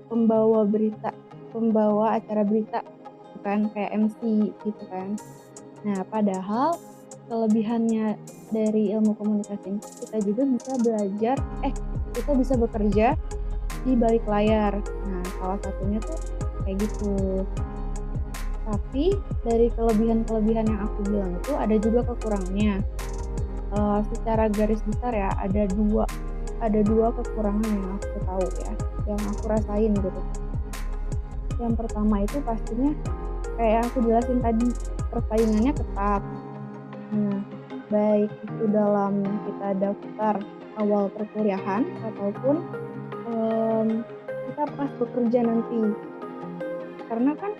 pembawa berita, pembawa acara berita, bukan kayak MC gitu kan. Nah, padahal kelebihannya dari ilmu komunikasi ini kita juga bisa belajar, kita bisa bekerja di balik layar. Nah, salah satunya tuh kayak gitu. Tapi dari kelebihan-kelebihan yang aku bilang itu ada juga kekurangannya. Secara garis besar ya ada dua kekurangan yang aku tahu ya, yang aku rasain gitu. Yang pertama itu pastinya kayak aku jelasin tadi, persaingannya ketat. Nah, baik itu dalam kita daftar awal perkuliahan ataupun kita pas bekerja nanti. Karena kan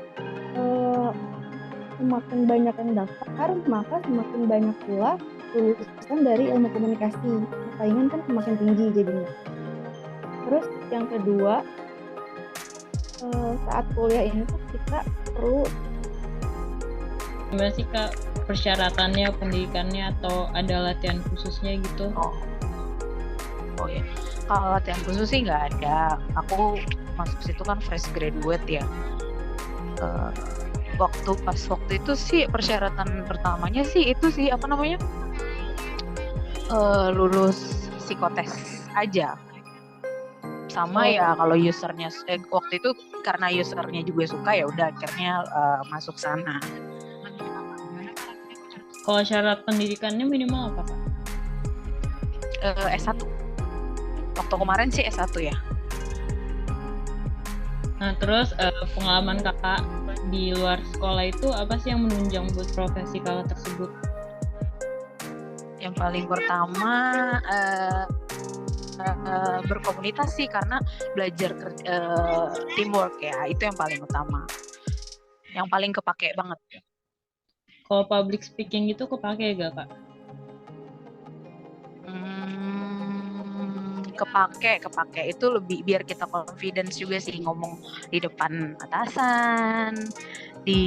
semakin banyak yang daftar, maka semakin banyak pula lulusan dari ilmu komunikasi. Persaingan kan semakin tinggi jadinya. Terus yang kedua, saat kuliah ini tuh kita perlu. Gimana sih Kak persyaratannya, pendidikannya, atau ada latihan khususnya gitu? Oh ya, kalau latihan khusus sih nggak ada. Aku masuk situ kan fresh graduate ya. Waktu itu sih persyaratan pertamanya sih itu sih apa namanya, lulus psikotes aja. Sama ya kalau usernya waktu itu karena usernya juga suka ya udah akhirnya masuk sana. Kalau syarat pendidikannya minimal apa Kak? S1. Waktu kemarin sih S1 ya. Nah terus pengalaman Kakak di luar sekolah itu apa sih yang menunjang buat profesi Kakak tersebut? Yang paling pertama berkomunitas sih, karena belajar teamwork ya, itu yang paling utama, yang paling kepake banget. Kalau public speaking itu kepake gak Kak? Kepake itu lebih biar kita confidence juga sih, ngomong di depan atasan, di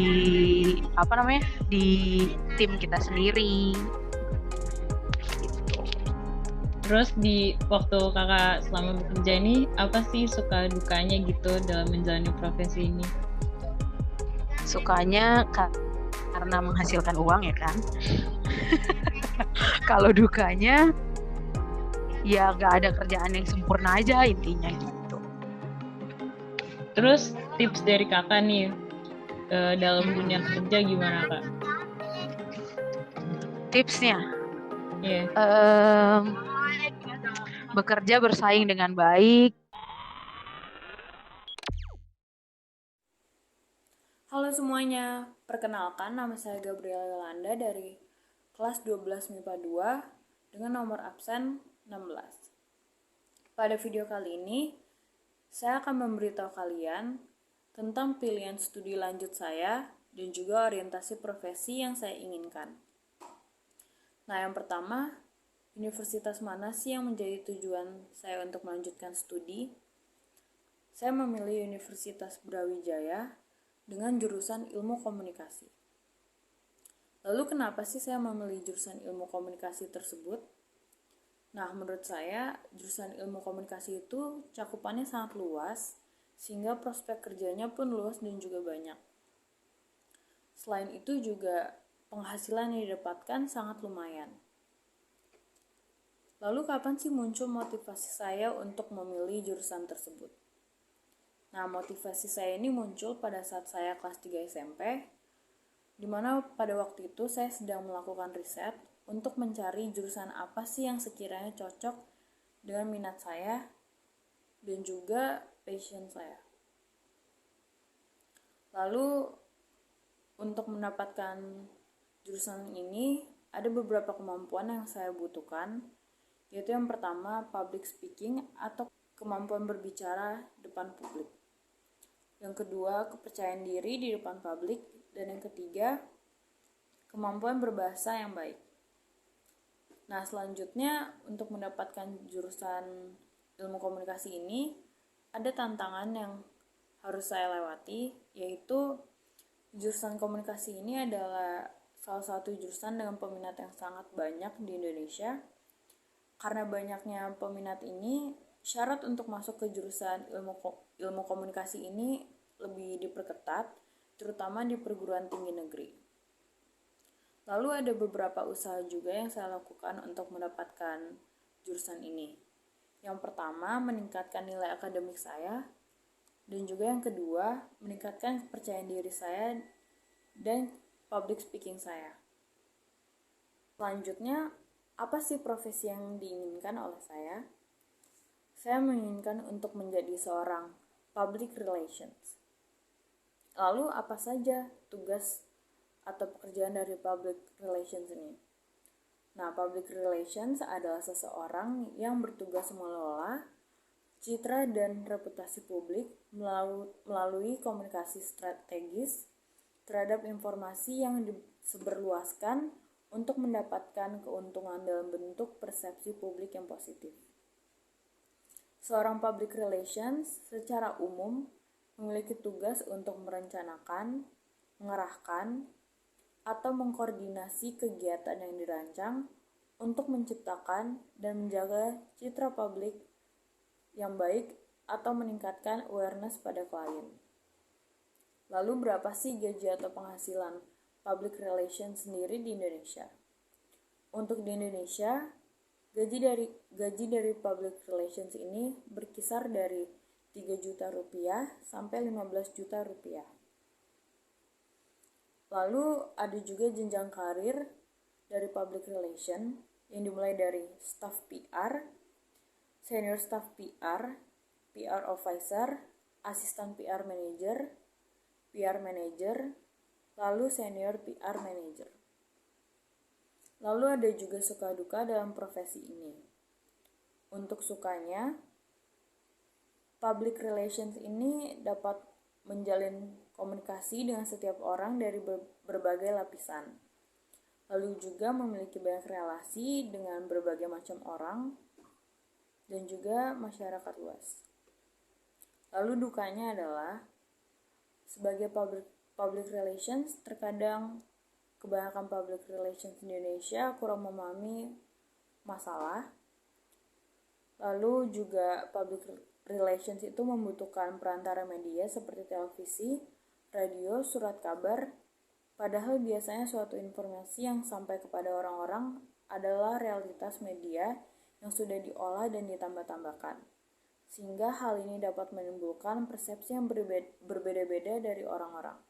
apa namanya, di tim kita sendiri gitu. Terus di waktu Kakak selama bekerja ini apa sih suka dukanya gitu dalam menjalani profesi ini? Sukanya karena menghasilkan uang ya kan. Kalau dukanya ya nggak ada kerjaan yang sempurna aja intinya gitu. Terus tips dari Kakak nih dalam dunia kerja gimana Kak? Tipsnya, Yeah. Bekerja bersaing dengan baik. Halo semuanya, perkenalkan nama saya Gabriela Yolanda dari kelas 12 MIPA 2 dengan nomor absen 16. Pada video kali ini, saya akan memberitahu kalian tentang pilihan studi lanjut saya dan juga orientasi profesi yang saya inginkan. Nah, yang pertama, universitas mana sih yang menjadi tujuan saya untuk melanjutkan studi? Saya memilih Universitas Brawijaya dengan jurusan ilmu komunikasi. Lalu kenapa sih saya memilih jurusan ilmu komunikasi tersebut? Nah, menurut saya, jurusan ilmu komunikasi itu cakupannya sangat luas, sehingga prospek kerjanya pun luas dan juga banyak. Selain itu juga penghasilan yang didapatkan sangat lumayan. Lalu kapan sih muncul motivasi saya untuk memilih jurusan tersebut? Nah, motivasi saya ini muncul pada saat saya kelas 3 SMP, di mana pada waktu itu saya sedang melakukan riset untuk mencari jurusan apa sih yang sekiranya cocok dengan minat saya dan juga passion saya. Lalu untuk mendapatkan jurusan ini ada beberapa kemampuan yang saya butuhkan, yaitu yang pertama public speaking atau kemampuan berbicara depan publik. Yang kedua, kepercayaan diri di depan publik. Dan yang ketiga, kemampuan berbahasa yang baik. Nah, selanjutnya untuk mendapatkan jurusan ilmu komunikasi ini, ada tantangan yang harus saya lewati, yaitu jurusan komunikasi ini adalah salah satu jurusan dengan peminat yang sangat banyak di Indonesia. Karena banyaknya peminat ini, syarat untuk masuk ke jurusan ilmu komunikasi ini lebih diperketat, terutama di perguruan tinggi negeri. Lalu ada beberapa usaha juga yang saya lakukan untuk mendapatkan jurusan ini. Yang pertama, meningkatkan nilai akademik saya, dan juga yang kedua, meningkatkan kepercayaan diri saya dan public speaking saya. Selanjutnya, apa sih profesi yang diinginkan oleh saya? Saya menginginkan untuk menjadi seorang public relations. Lalu apa saja tugas atau pekerjaan dari public relations ini? Nah, public relations adalah seseorang yang bertugas mengelola citra dan reputasi publik melalui komunikasi strategis terhadap informasi yang disebarluaskan untuk mendapatkan keuntungan dalam bentuk persepsi publik yang positif. Seorang public relations secara umum memiliki tugas untuk merencanakan, mengarahkan, atau mengkoordinasi kegiatan yang dirancang untuk menciptakan dan menjaga citra publik yang baik atau meningkatkan awareness pada klien. Lalu berapa sih gaji atau penghasilan public relations sendiri di Indonesia? Untuk di Indonesia, gaji dari public relations ini berkisar dari 3 juta rupiah sampai 15 juta rupiah. Lalu ada juga jenjang karir dari public relation yang dimulai dari staff PR, senior staff PR, PR officer, asisten PR manager, lalu senior PR manager. Lalu ada juga suka duka dalam profesi ini. Untuk sukanya, public relations ini dapat menjalin komunikasi dengan setiap orang dari berbagai lapisan. Lalu juga memiliki banyak relasi dengan berbagai macam orang dan juga masyarakat luas. Lalu dukanya adalah sebagai public relations, terkadang kebanyakan public relations di Indonesia kurang memahami masalah. Lalu juga public relations itu membutuhkan perantara media seperti televisi, radio, surat kabar. Padahal biasanya suatu informasi yang sampai kepada orang-orang adalah realitas media yang sudah diolah dan ditambah-tambahkan. Sehingga hal ini dapat menimbulkan persepsi yang berbeda-beda dari orang-orang.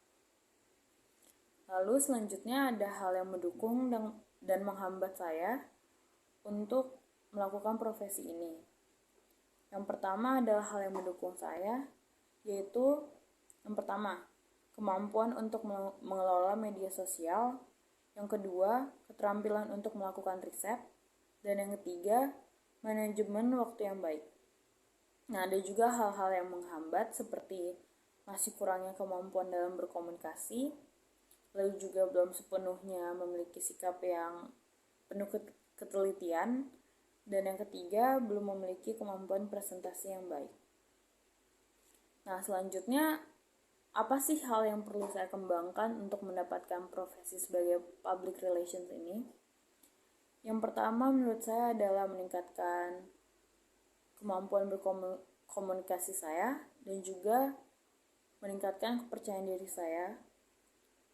Lalu selanjutnya ada hal yang mendukung dan menghambat saya untuk melakukan profesi ini. Yang pertama adalah hal yang mendukung saya, yaitu yang pertama, kemampuan untuk mengelola media sosial. Yang kedua, keterampilan untuk melakukan riset. Dan yang ketiga, manajemen waktu yang baik. Nah, ada juga hal-hal yang menghambat seperti masih kurangnya kemampuan dalam berkomunikasi, lalu juga belum sepenuhnya memiliki sikap yang penuh ketelitian, dan yang ketiga belum memiliki kemampuan presentasi yang baik. Nah, selanjutnya apa sih hal yang perlu saya kembangkan untuk mendapatkan profesi sebagai public relations ini? Yang pertama menurut saya adalah meningkatkan kemampuan berkomunikasi saya dan juga meningkatkan kepercayaan diri saya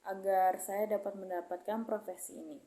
agar saya dapat mendapatkan profesi ini.